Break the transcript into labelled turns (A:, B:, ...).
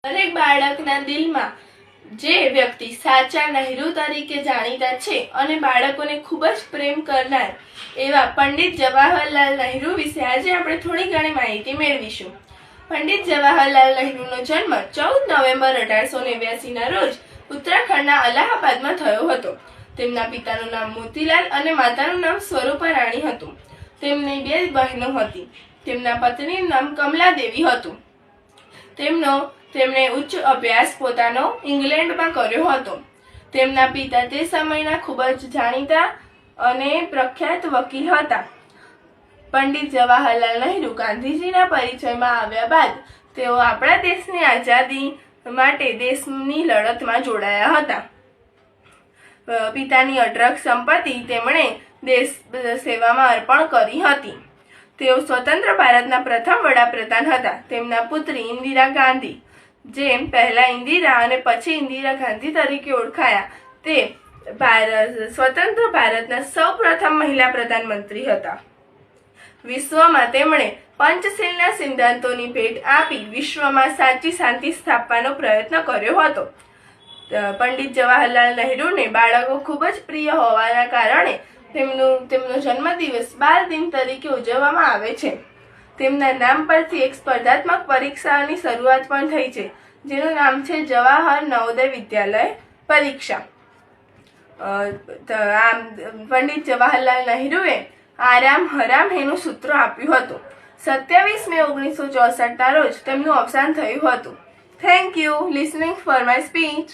A: દરેક બાળકના દિલમાં જે વ્યક્તિ સાચા નહેરુ તરીકે જાણીતા છે અને બાળકોને ખૂબ જ પ્રેમ કરનાર એવા પંડિત જવાહરલાલ નહેરુ વિશે આજે આપણે થોડી ઘણી માહિતી મેળવીશું. પંડિત જવાહરલાલ નહેરુનો જન્મ 14 નવેમ્બર 1889 ના રોજ ઉત્તરાખંડના અલ્હાબાદમાં થયો હતો. તેમના પિતાનું નામ મોતીલાલ અને માતાનું નામ સ્વરૂપા રાણી હતું. તેમની 2 બહેનો હતી. તેમના પત્નીનું નામ કમલાદેવી હતું. તેમણે ઉચ્ચ અભ્યાસ પોતાનો ઇંગ્લેન્ડમાં કર્યો હતો. તેમના પિતા તે સમયના ખૂબ જ જાણીતા અને પ્રખ્યાત વકીલ હતા. પંડિત જવાહરલાલ નહેરુ ગાંધીજીના પરિચયમાં આવ્યા બાદ તેઓ આપણા દેશની આઝાદી માટે દેશની લડતમાં જોડાયા હતા. પિતાની અઢળક સંપત્તિ તેમણે દેશ સેવામાં અર્પણ કરી હતી. તેઓ સ્વતંત્ર ભારતના પ્રથમ વડાપ્રધાન હતા. તેમના પુત્રી ઇન્દિરા ગાંધી, જે પહેલા ઇન્દિરા અને પછી ઇન્દિરા ગાંધી તરીકે ઓળખાયા, તે સ્વતંત્ર ભારતના સૌપ્રથમ મહિલા પ્રધાનમંત્રી હતા. વિશ્વમાં તેમણે પંચશીલના સિદ્ધાંતોની ભેટ આપી વિશ્વમાં સાચી શાંતિ સ્થાપવાનો પ્રયત્ન કર્યો હતો. પંડિત જવાહરલાલ નહેરુને બાળકો ખૂબ જ પ્રિય હોવાના કારણે તેમનો જન્મદિવસ બાળ દિન તરીકે ઉજવવામાં આવે છે. તેમના નામ પરથી એક સ્પર્ધાત્મક પરીક્ષાની શરૂઆત પણ થઈ છે, જેનું નામ છે જવાહર નવોદય વિદ્યાલય પરીક્ષા. પંડિત જવાહરલાલ નહેરુએ આરામ હરામ એનું સૂત્ર આપ્યું હતું. 27 મે 1964 ના રોજ તેમનું અવસાન થયું હતું. Thank you listening for my speech.